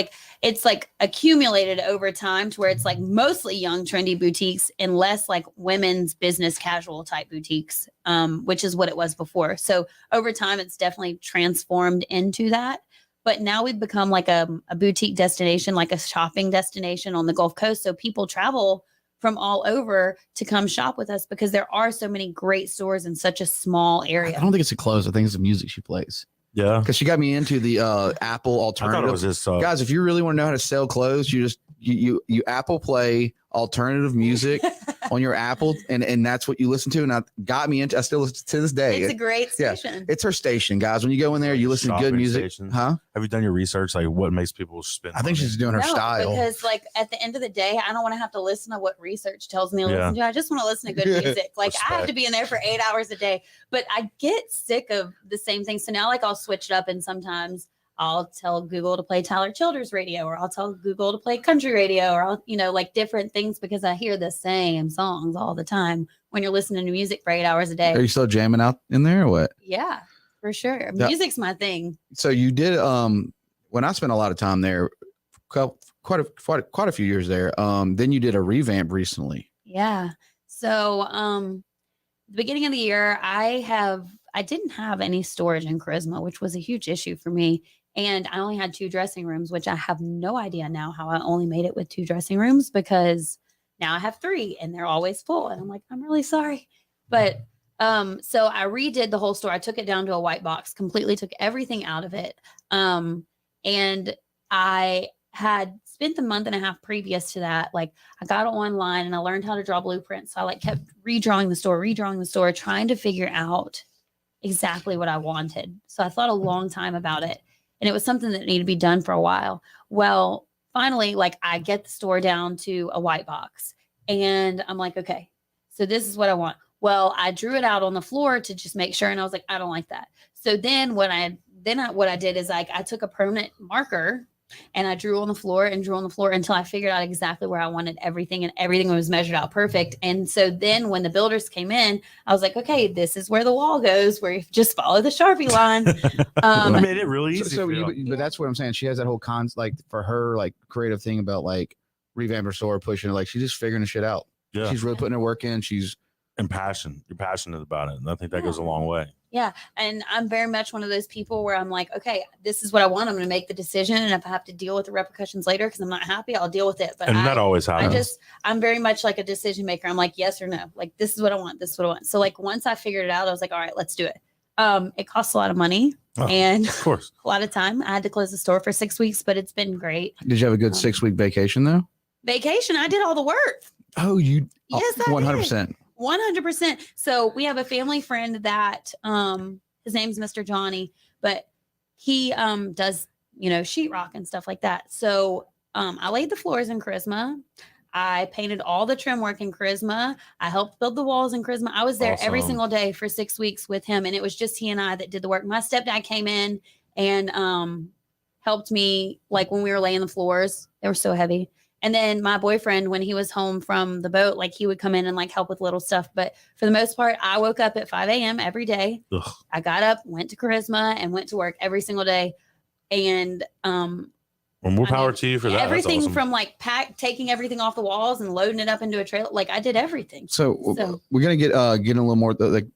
it's like accumulated over time to where it's like mostly young trendy boutiques and less like women's business casual type boutiques, which is what it was before. So over time, it's definitely transformed into that. But now we've become like a boutique destination, like a shopping destination on the Gulf Coast. So people travel from all over to come shop with us because there are so many great stores in such a small area. I don't think it's a clothes. I think it's the music she plays. Yeah. Because she got me into the Apple I alternative. thought it was just Guys, if you really want to know how to sell clothes, you Apple Play alternative music on your Apple, and that's what you listen to. And I still listen to this day. It's a great Yeah. station. It's her station, guys. When you go in there, you listen to good Shopping music. station. Huh? Have you done your research? Like what makes people spend? I think money? she's doing her No, style. because like at the end of the day, I don't want to have to listen to what research tells me to Yeah. listen to. I just want to listen to good music. Like I have to be in there for 8 hours a day, but I get sick of the same thing. So now like I'll switch it up and sometimes I'll tell Google to play Tyler Childers radio, or I'll tell Google to play country radio, or I'll, like different things because I hear the same songs all the time when you're listening to music for 8 hours a day. Are you still jamming out in there or what? Yeah, for sure. Yeah. Music's my thing. So you did when I spent a lot of time there, quite a few years there. Then you did a revamp recently. Yeah. So the beginning of the year, I didn't have any storage in Charisma, which was a huge issue for me. And I only had 2 dressing rooms, which I have no idea now how I only made it with 2 dressing rooms because now I have 3 and they're always full. And I'm like, I'm really sorry. But so I redid the whole store. I took it down to a white box, completely took everything out of it. And I had spent the month and a half previous to that. Like I got online and I learned how to draw blueprints. So I kept redrawing the store, trying to figure out exactly what I wanted. So I thought a long time about it. And it was something that needed to be done for a while. Well, finally, I get the store down to a white box and I'm like, okay, so this is what I want. Well, I drew it out on the floor to just make sure. And I was like, I don't like that. So then what I did is I took a permanent marker and I drew on the floor until I figured out exactly where I wanted everything, and everything was measured out perfect. And so then when the builders came in, I was like, okay, this is where the wall goes, where you just follow the Sharpie line. I made it really easy. But that's what I'm saying. She has that whole for her creative thing about revamp her store, pushing it. She's just figuring the shit out. Yeah. She's really putting her work in. She's and passion. You're passionate about it. And I think that goes a long way. Yeah. And I'm very much one of those people where I'm like, okay, this is what I want. I'm going to make the decision. And if I have to deal with the repercussions later because I'm not happy, I'll deal with it. But that always happens. I'm very much like a decision maker. I'm like, yes or no. Like, this is what I want. This is what I want. So once I figured it out, I was like, all right, let's do it. It costs a lot of money and of course a lot of time. I had to close the store for 6 weeks, but it's been great. Did you have a good 6 week vacation though? Vacation. I did all the work. Oh, you? Yes, I 100%. 100%. So we have a family friend that his name's Mr. Johnny, but he does, sheetrock and stuff like that. So I laid the floors in Charisma. I painted all the trim work in Charisma. I helped build the walls in Charisma. I was there every Awesome. single day for 6 weeks with him, and it was just he and I that did the work. My stepdad came in and helped me, like when we were laying the floors. They were so heavy. And then my boyfriend, when he was home from the boat, like he would come in and like help with little stuff. But for the most part, I woke up at 5 a.m. every day. Ugh. I got up, went to Charisma, and went to work every single day. And well, more power to you for that. Everything That's awesome. from like taking everything off the walls and loading it up into a trailer. Like I did everything. So we're gonna get a little more. Like,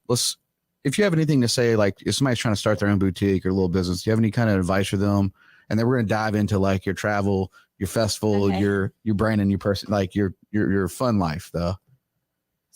if you have anything to say, like if somebody's trying to start their own boutique or little business, do you have any kind of advice for them? And then we're gonna dive into like your travel, your festival, Okay. your branding, your person, like your fun life, though.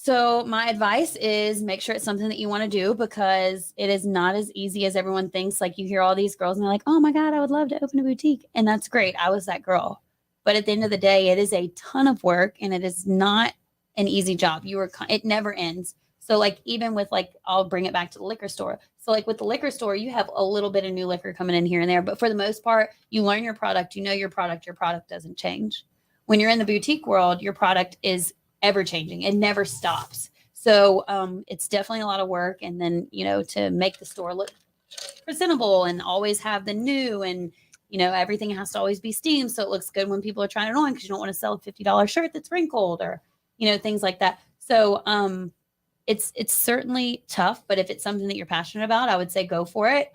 So my advice is make sure it's something that you want to do, because it is not as easy as everyone thinks. Like you hear all these girls and they're like, oh my God, I would love to open a boutique. And that's great. I was that girl. But at the end of the day, it is a ton of work and it is not an easy job. It never ends. So like, even with like, I'll bring it back to the liquor store. So like with the liquor store, you have a little bit of new liquor coming in here and there, but for the most part, you learn your product, your product doesn't change. When you're in the boutique world, your product is ever changing. It never stops. So it's definitely a lot of work. And then, to make the store look presentable and always have the new, and, everything has to always be steamed. So it looks good when people are trying it on, because you don't want to sell a $50 shirt that's wrinkled or, things like that. So it's certainly tough, but if it's something that you're passionate about, I would say go for it.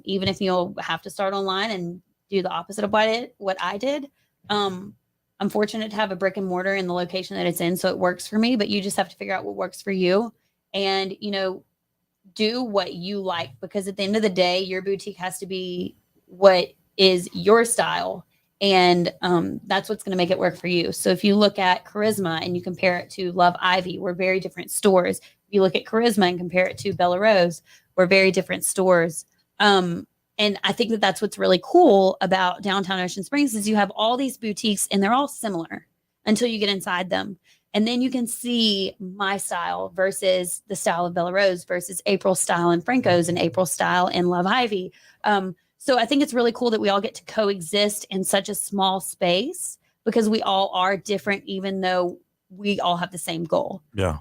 Even if you'll have to start online and do the opposite of what I did. I'm fortunate to have a brick and mortar in the location that it's in, so it works for me, but you just have to figure out what works for you and, do what you like, because at the end of the day, your boutique has to be what is your style. And that's what's going to make it work for you. So if you look at Charisma and you compare it to Love Ivy, we're very different stores. If you look at Charisma and compare it to Bella Rose, we're very different stores. And I think that that's what's really cool about downtown Ocean Springs is you have all these boutiques and they're all similar until you get inside them. And then you can see my style versus the style of Bella Rose versus April's style and Franco's and April's style and Love Ivy. So I think it's really cool that we all get to coexist in such a small space, because we all are different, even though we all have the same goal. Yeah.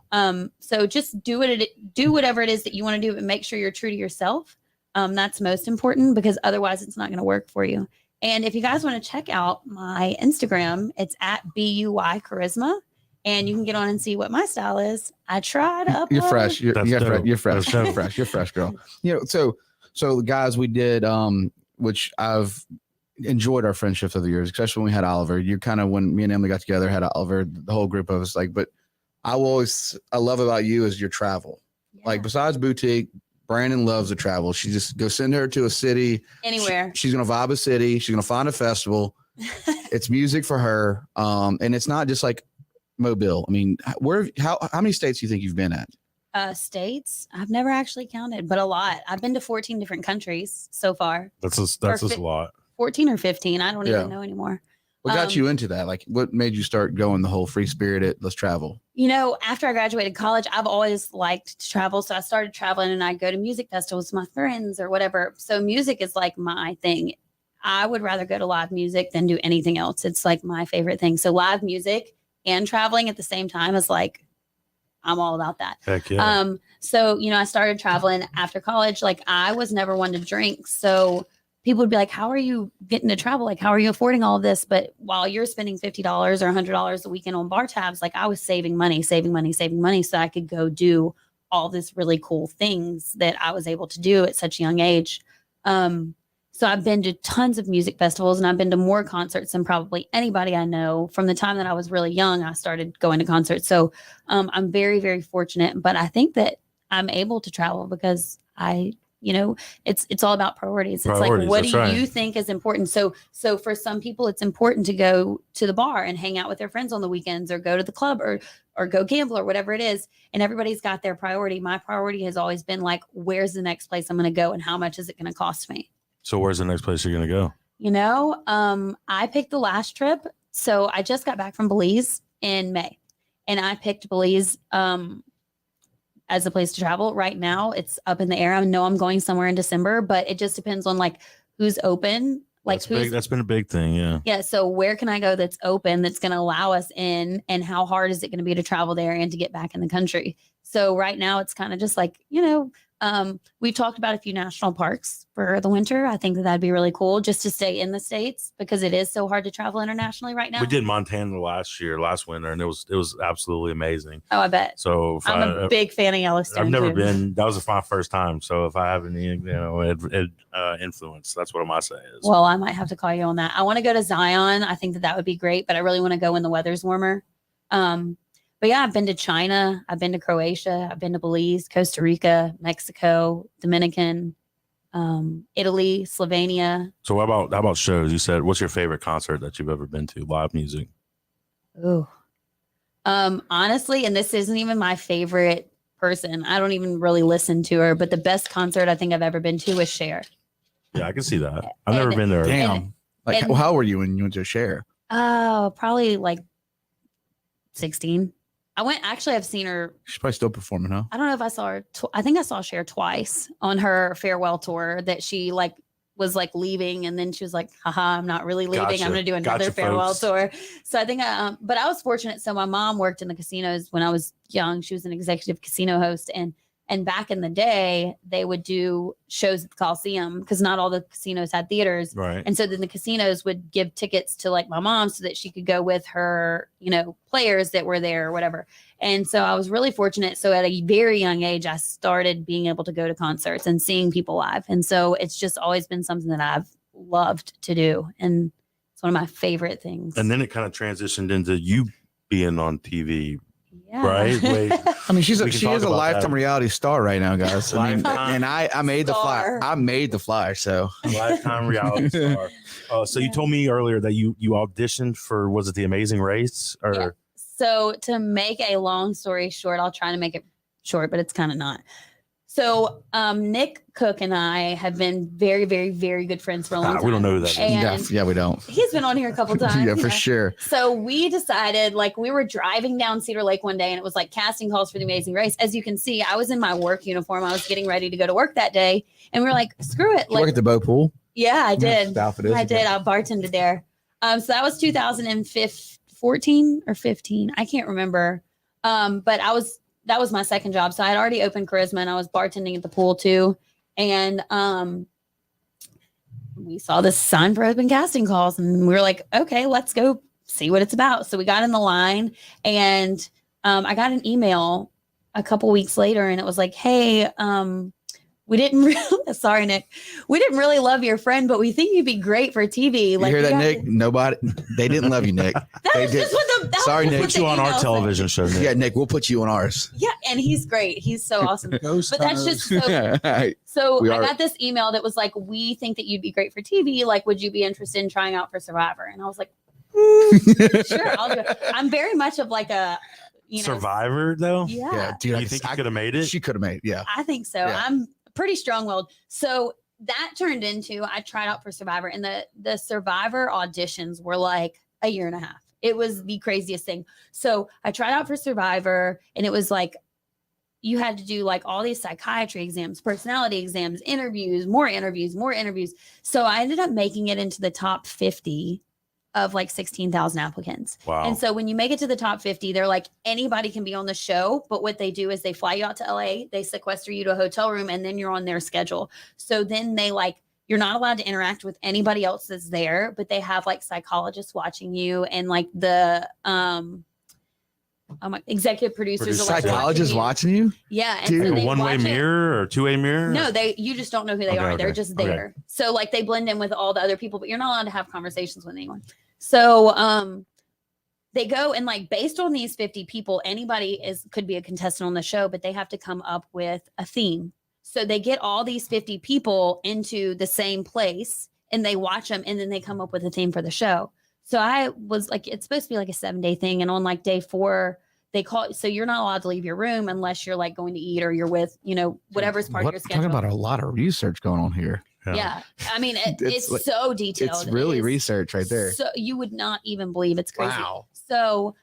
So just do whatever it is that you want to do, but make sure you're true to yourself. That's most important, because otherwise it's not going to work for you. And if you guys want to check out my Instagram, it's at BUY Charisma, and you can get on and see what my style is. I try to upload. You're fresh. You're fresh. That's You're dope. fresh. You're fresh, girl. So guys, we did, which I've enjoyed our friendships over the years, especially when we had Oliver. You kind of, when me and Emily got together, had Oliver, the whole group of us, but I love about you is your travel. Yeah. Like besides boutique, Brandin loves to travel. She just go send her to a city Anywhere. She's gonna vibe a city. She's gonna find a festival. It's music for her, and it's not just like Mobile. I mean, how many states do you think you've been at? States, I've never actually counted, but a lot. I've been to 14 different countries so far. That's a lot. 14 or 15. I don't even know anymore. What got you into that? Like, what made you start going the whole free spirited, let's travel? After I graduated college, I've always liked to travel. So I started traveling and I'd go to music festivals with my friends or whatever. So music is like my thing. I would rather go to live music than do anything else. It's like my favorite thing. So live music and traveling at the same time is like, I'm all about that. Heck yeah. So, I started traveling after college. Like I was never one to drink. So people would be like, how are you getting to travel? Like, how are you affording all of this? But while you're spending $50 or $100 a weekend on bar tabs, like I was saving money so I could go do all this really cool things that I was able to do at such a young age. So I've been to tons of music festivals and I've been to more concerts than probably anybody I know. From the time that I was really young, I started going to concerts. So I'm very, very fortunate, but I think that I'm able to travel because it's all about priorities. It's like, what do you think is important? So for some people, it's important to go to the bar and hang out with their friends on the weekends or go to the club or go gamble or whatever it is. And everybody's got their priority. My priority has always been like, where's the next place I'm going to go and how much is it going to cost me? So where's the next place you're going to go? I picked the last trip. So I just got back from Belize in May and I picked Belize as a place to travel. Right now, it's up in the air. I know I'm going somewhere in December, but it just depends on like who's open. Like that's been a big thing. Yeah. Yeah. So where can I go that's open, that's going to allow us in, and how hard is it going to be to travel there and to get back in the country? So right now it's kind of just like, we've talked about a few national parks for the winter. I think that'd be really cool just to stay in the States because it is so hard to travel internationally right now. We did Montana last winter, and it was absolutely amazing. Oh, I bet. So I'm a big fan of Yellowstone. I've never too. been. That was my first time. So if I have any, influence, that's what I might say is. Well, I might have to call you on that. I want to go to Zion. I think that would be great, but I really want to go when the weather's warmer. But yeah, I've been to China, I've been to Croatia, I've been to Belize, Costa Rica, Mexico, Dominican, Italy, Slovenia. So how about shows? You said, what's your favorite concert that you've ever been to? Live music. Ooh. Honestly, and this isn't even my favorite person. I don't even really listen to her, but the best concert I think I've ever been to was Cher. Yeah, I can see that. I've never been there. Damn. How old were you when you went to Cher? Oh, probably like 16. I've seen her. She's probably still performing, huh? I don't know if I saw her. I think I saw Cher twice on her farewell tour that she was leaving. And then she was like, haha, I'm not really leaving. Gotcha. I'm going to do another farewell folks. tour. So I think, but I was fortunate. So my mom worked in the casinos when I was young. She was an executive casino host. And back in the day, they would do shows at the Coliseum because not all the casinos had theaters. Right. And so then the casinos would give tickets to like my mom so that she could go with her, players that were there or whatever. And so I was really fortunate. So at a very young age, I started being able to go to concerts and seeing people live. And so it's just always been something that I've loved to do. And it's one of my favorite things. And then it kind of transitioned into you being on TV. Yeah. Right. Wait. I mean, she is a about lifetime that. reality star right now, guys. I mean, Lifetime and I made the flyer. I made the flyer. So Lifetime reality star. So you told me earlier that you auditioned for, was it The Amazing Race? Or Yeah. So to make a long story short, I'll try to make it short, but it's kind of not. So Nick Cook and I have been very, very, very good friends for a long time. We don't know who that is. And yeah, we don't. He's been on here a couple times. Yeah, for sure. So we decided, we were driving down Cedar Lake one day and it was casting calls for The Amazing Race. As you can see, I was in my work uniform. I was getting ready to go to work that day. And we were like, screw it. You work at the Bow Pool? Yeah, I did. I did. I bartended there. So that was 2014 or 15. I can't remember. But that was my second job. So I had already opened Charisma and I was bartending at the pool too. And we saw this sign for open casting calls and we were like, okay, let's go see what it's about. So we got in the line and I got an email a couple weeks later and it was like, hey, we didn't really, sorry, Nick, we didn't really love your friend, but we think you'd be great for TV. You hear that, Nick? Nobody, they didn't love you, Nick. That's just what the, Sorry, Nick. Put you on our television show, Nick. Yeah, Nick, we'll put you on ours. Yeah, and he's great. He's so awesome. But that's just so. We So I are- got this email that was like, we think that you'd be great for TV. Like, would you be interested in trying out for Survivor? And I was like, sure, I'll do it. I'm very much of a, Survivor, though? Yeah, Yeah, dude, You think you could have made it? She could have made it. Yeah. I think so. Yeah. I'm pretty strong-willed. So that turned into, I tried out for Survivor and the Survivor auditions were like a year and a half. It was the craziest thing. So I tried out for Survivor and it was like, you had to do all these psychiatry exams, personality exams, interviews, more interviews, more interviews. So I ended up making it into the top 50 of 16,000 applicants. Wow. And so when you make it to the top 50, they're like, anybody can be on the show. But what they do is they fly you out to LA, they sequester you to a hotel room, and then you're on their schedule. So then they you're not allowed to interact with anybody else that's there, but they have psychologists watching you and the executive producers. Are, Psychologists watching you? Yeah. And Dude. so Like they a one-way watch it. mirror or two-way mirror? No, you just don't know who they are. They're just there. So they blend in with all the other people, but you're not allowed to have conversations with anyone. So they go and based on these 50 people, anybody could be a contestant on the show, but they have to come up with a theme. So they get all these 50 people into the same place and they watch them and then they come up with a theme for the show. So I was it's supposed to be a 7-day thing. And on day 4, they call. So you're not allowed to leave your room unless you're going to eat or you're with, whatever's part of your schedule. Talking about a lot of research going on here. Yeah. I mean, it's so detailed. It's really It is research right there. So you would not even believe it's crazy. Wow. So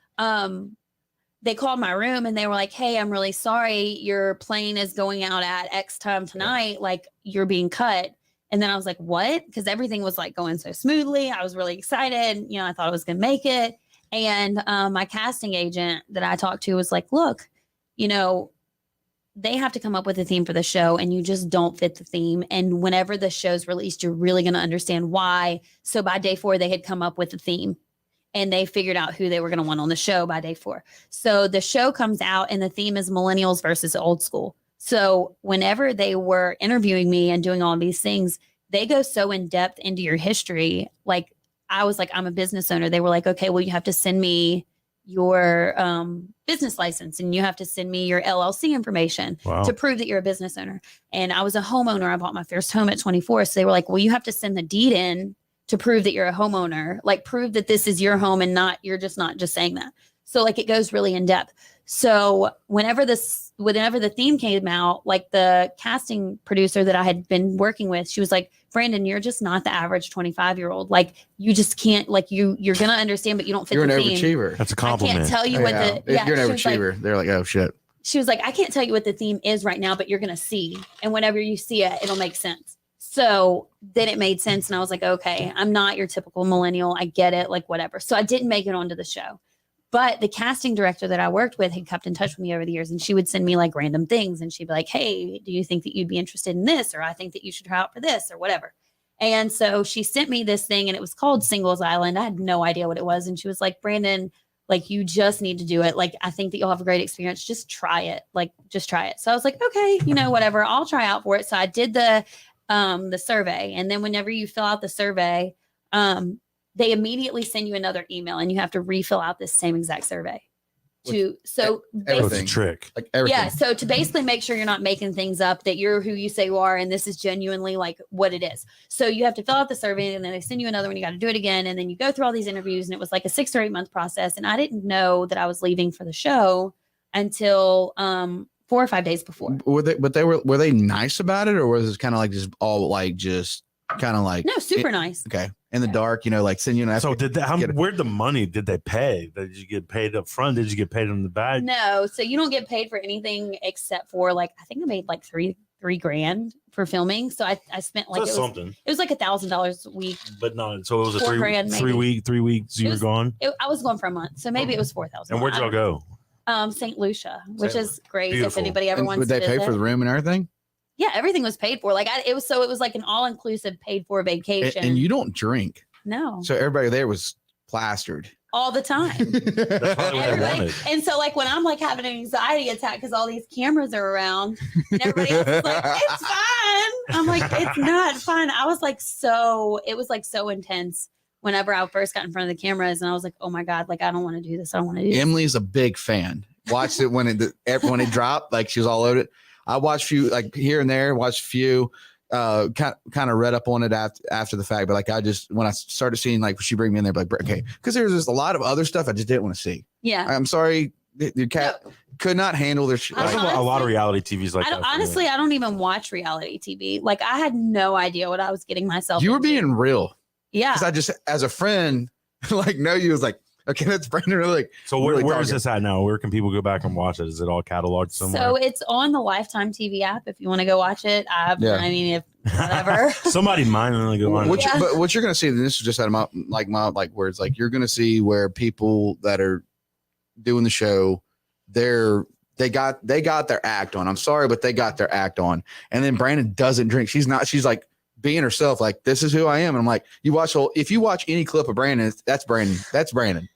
they called my room and they were like, hey, I'm really sorry. Your plane is going out at X time tonight. Like, you're being cut. And then I was like, what? Because everything was like going so smoothly. I was really excited. You know, I thought I was going to make it. And my casting agent that I talked to was like, look, you know, they have to come up with a theme for the show and you just don't fit the theme. And whenever the show's released, you're really going to understand why. So by day 4, they had come up with a theme. And they figured out who they were going to want on the show by day 4. So the show comes out and the theme is millennials versus old school. So whenever they were interviewing me and doing all these things, they go so in depth into your history. Like, I was like, I'm a business owner. They were like, okay, well, you have to send me your business license and you have to send me your LLC information to prove that you're a business owner. And I was a homeowner. I bought my first home at 24. So they were like, well, you have to send the deed in to prove that you're a homeowner, like prove that this is your home and you're just not just saying that. So like it goes really in depth. So whenever the theme came out, like the casting producer that I had been working with, she was like, Brandin, you're just not the average 25-year-old. Like, you just can't, like, you're going to understand, but you don't fit You're the an theme. overachiever. That's a compliment. I can't tell you what You're an she was overachiever. They're like, oh shit. She was like, I can't tell you what the theme is right now, but you're going to see. And whenever you see it, it'll make sense. So then it made sense. And I was like, okay, I'm not your typical millennial. I get it. Like, whatever. So I didn't make it onto the show. But the casting director that I worked with had kept in touch with me over the years. And she would send me like random things. And she'd be like, hey, do you think that you'd be interested in this? Or I think that you should try out for this or whatever. And so she sent me this thing and it was called Singles Island. I had no idea what it was. And she was like, Brandin, like, you just need to do it. Like, I think that you'll have a great experience. Just try it. Like, just try it. So I was like, okay, you know, whatever, I'll try out for it. So I did the survey. And then whenever you fill out the survey, they immediately send you another email and you have to refill out this same exact survey. So It's a trick. Like everything. yeah. So to basically make sure you're not making things up, that you're who you say you are, and this is genuinely like what it is. So you have to fill out the survey and then they send you another one. You got to do it again. And then you go through all these interviews, and it was like a 6 or 8 month process. And I didn't know that I was leaving for the show until 4 or 5 days before. Were they nice about it, or was it kind of like just all like just kind of like No, super nice. okay in the dark, you know, like send you an So where'd the money did they pay? Did you get paid up front? Did you get paid in the back? No, so you don't get paid for anything except for like, I think I made like three grand for filming. So I spent like something. It was like $1,000 a week. But no, so it was a $4 grand, 3 weeks you were gone. I was gone for a month, so maybe it was 4,000. And where'd y'all go? St. Lucia, which is great. Beautiful. If anybody ever And wants would to they pay visit. for the room and everything? Yeah, everything was paid for. Like it was like an all inclusive paid for vacation. And you don't drink, no, so everybody there was plastered all the time. That's probably what I wanted. And so like when I'm like having an anxiety attack because all these cameras are around and everybody else is like, it's fine. I'm like, it's not fine. I was like, it was like so intense whenever I first got in front of the cameras, and I was like, oh my God, like I don't want to do this. I don't want to do this. Emily's a big fan. Watched it when it dropped, like she was all over it. I watched few like here and there, watched few, kind of read up on it after the fact. But like when I started seeing like she bring me in there, like okay, because there was just a lot of other stuff I just didn't want to see. Yeah, I'm sorry, the cat could not handle their shit. There's a lot of reality TVs like that. Honestly, I don't even watch reality TV. Like I had no idea what I was getting myself. You were into. being real. Yeah, because I just as a friend, like know you was like. Okay, that's Brandin. Like, so where is this at now? Where can people go back and watch it? Is it all cataloged somewhere? So it's on the Lifetime TV app if you want to go watch it. I mean, if whatever. Somebody might want to go on. But what you're going to see, and this is just out of my words, like you're going to see where people that are doing the show, they got their act on. I'm sorry, but they got their act on. And then Brandin doesn't drink. She's like being herself. Like, this is who I am. And I'm like, if you watch any clip of Brandin, that's Brandin. That's Brandin.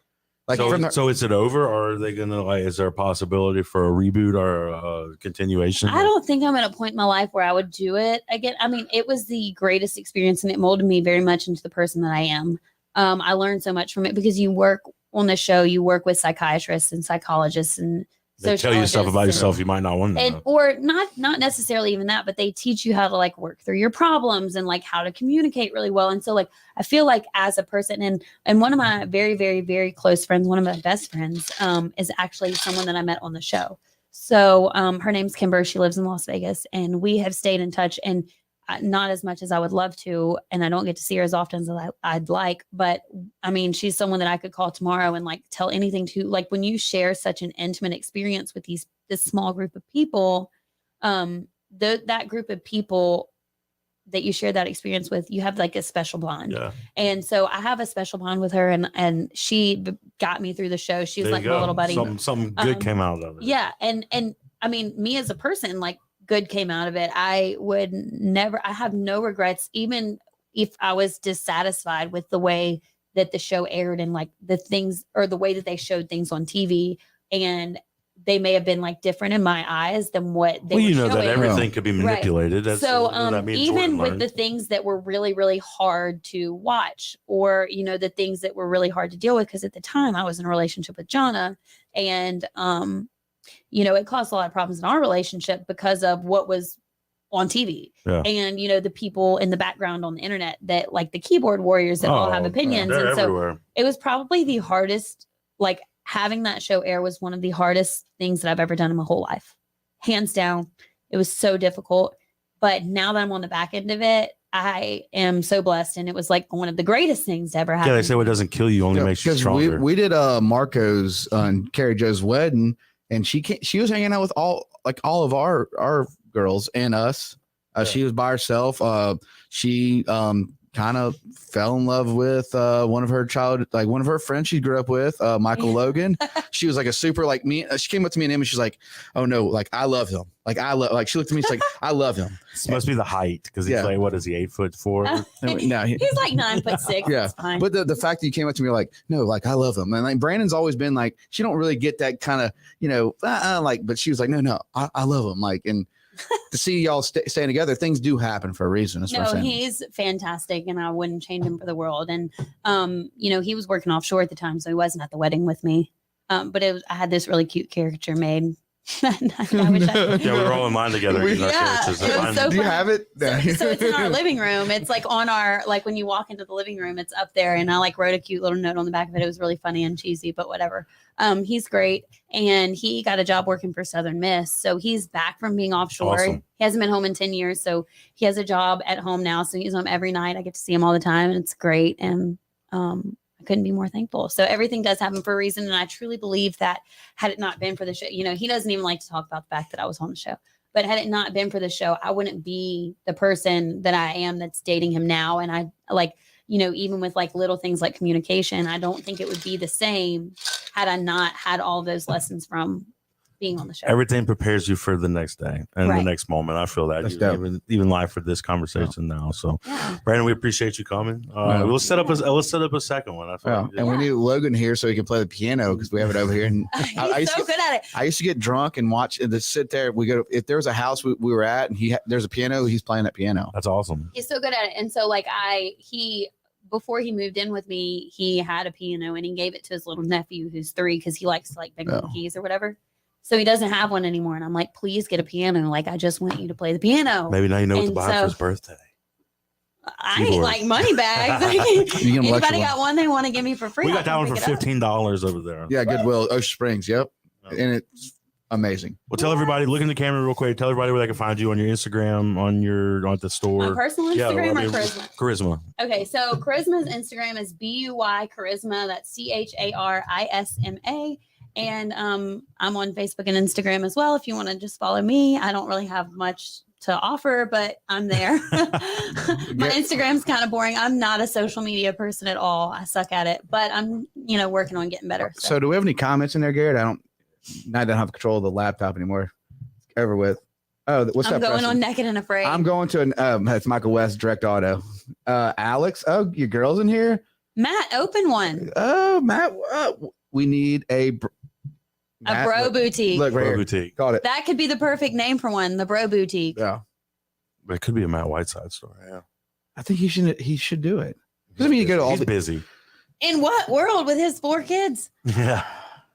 Like, so is it over, or are they gonna is there a possibility for a reboot or a continuation? I don't think I'm at a point in my life where I would do it again. I mean, it was the greatest experience, and it molded me very much into the person that I am. I learned so much from it because you work on the show, you work with psychiatrists and psychologists and they tell you stuff about yourself you might not want to know. Or not necessarily even that, but they teach you how to like work through your problems and like how to communicate really well. And so like I feel like as a person, and one of my very, very, very close friends, one of my best friends, is actually someone that I met on the show. So her name's Kimber. She lives in Las Vegas, and we have stayed in touch. And not as much as I would love to, and I don't get to see her as often as I'd like. But I mean, she's someone that I could call tomorrow and like tell anything to. Like when you share such an intimate experience with this small group of people, that group of people that you share that experience with, you have like a special bond. Yeah. And so I have a special bond with her, and she got me through the show. She was There like you my go. little buddy. Something good came out of it. Yeah. And I mean, me as a person, like good came out of it. I have no regrets, even if I was dissatisfied with the way that the show aired and like the things or the way that they showed things on TV. And they may have been like different in my eyes than what they were showing. That everything could be manipulated. Right. So even with the things that were really, really hard to watch, or, the things that were really hard to deal with, because at the time I was in a relationship with Jonna, and, it caused a lot of problems in our relationship because of what was on TV. Yeah. And, the people in the background on the internet that like the keyboard warriors that all have opinions. They're and everywhere. So it was probably the hardest, like, having that show air was one of the hardest things that I've ever done in my whole life. Hands down. It was so difficult. But now that I'm on the back end of it, I am so blessed. And it was like one of the greatest things to ever happen. Yeah, they say what doesn't kill you only makes you stronger. We did Marco's on Carrie Joe's wedding, and she was hanging out with all of our girls and us. She was by herself. She kind of fell in love with one of her friends she grew up with, Michael Logan. She was like a super like me. She came up to me and him and she's like, "Oh no, like I love him. She looked at me, she's like, I love him." This must be the height, because he's like, what is he, 8'4"? No, he's like 9'6". Yeah, fine. But the fact that you came up to me like, "No, like I love him," and like Brandon's always been like, she don't really get that kind of but she was like, "No, I love him," like, and to see y'all staying together, things do happen for a reason. No, he's fantastic, and I wouldn't change him for the world. And he was working offshore at the time, so he wasn't at the wedding with me. But I had this really cute caricature made. Yeah, we were all in mine together. It was so do you have it? So it's in our living room. It's like on our, like when you walk into the living room, it's up there. And I like wrote a cute little note on the back of it. It was really funny and cheesy, but whatever. He's great. And he got a job working for Southern Miss. So he's back from being offshore. Awesome. He hasn't been home in 10 years. So he has a job at home now. So he's home every night. I get to see him all the time, and it's great. And I couldn't be more thankful. So everything does happen for a reason. And I truly believe that had it not been for the show, he doesn't even like to talk about the fact that I was on the show, but had it not been for the show, I wouldn't be the person that I am that's dating him now. And I even with like little things like communication, I don't think it would be the same had I not had all those lessons from being on the show. Everything prepares you for the next day and the next moment. I feel that even live for this conversation now. So, Brandon, we appreciate you coming. We'll set up a second one. I feel and we need Logan here so he can play the piano, because we have it over here. And He's so good at it. I used to get drunk and watch and just sit there. We go if there was a house we were at and there's a piano, he's playing that piano. That's awesome. He's so good at it. And so like before he moved in with me, he had a piano and he gave it to his little nephew who's 3, because he likes to like bang the keys or whatever. So he doesn't have one anymore. And I'm like, please get a piano. Like, I just want you to play the piano. Maybe now you know what to buy for his birthday. I ain't like money bags. Anybody got one they want to give me for free? We got that one for $15 over there. Yeah, Goodwill, Ocean Springs. Yep. And it's amazing. Well, tell everybody, look in the camera real quick. Tell everybody where they can find you on your Instagram, on the store. My personal Instagram or Charisma? Charisma. Okay, so Charisma's Instagram is BUY Charisma. That's CHARISMA. And I'm on Facebook and Instagram as well. If you want to just follow me, I don't really have much to offer, but I'm there. My Instagram's kind of boring. I'm not a social media person at all. I suck at it, but I'm, working on getting better. So do we have any comments in there, Garrett? I don't have control of the laptop anymore. It's over with. Oh, what's up? I'm going Preston? on Naked and Afraid. I'm going to that's Michael West Direct Auto. Alex, your girl's in here. Matt, open one. Oh, Matt, we need a bro boutique. Look right Bro here. boutique. Got it. That could be the perfect name for one. The Bro Boutique. Yeah, but it could be a Matt Whiteside store. Yeah, I think he should do it. Doesn't mean you go to all. He's busy. In what world with his 4 kids? Yeah,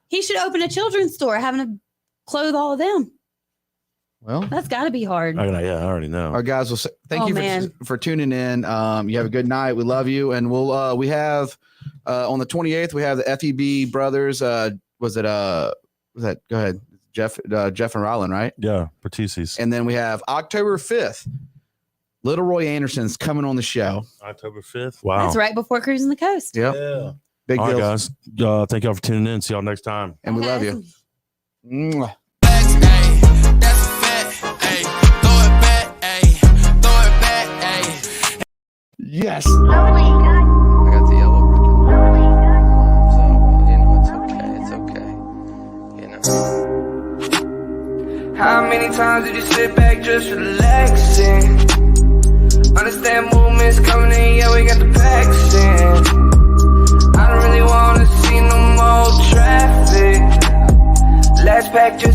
he should open a children's store, having to clothe all of them. Well, that's got to be hard. I already know. Our guys will say thank you for tuning in. You have a good night. We love you, and we have on the 28th we have the FEB brothers. Go ahead, Jeff and Rylan, right? Yeah, Bertices. And then we have October 5th. Little Roy Anderson's coming on the show. October 5th. Wow. That's right before Cruising the Coast. Yep. Yeah. Big All right, deal. guys. Thank y'all for tuning in. See y'all next time. And we love you. Mwah. Yes. I got the yellow ribbon. So, you know, it's okay. You know. How many times did you sit back just relaxing? Understand movements coming in, yeah, we got the packs in. I don't really wanna see no more traffic. Last pack just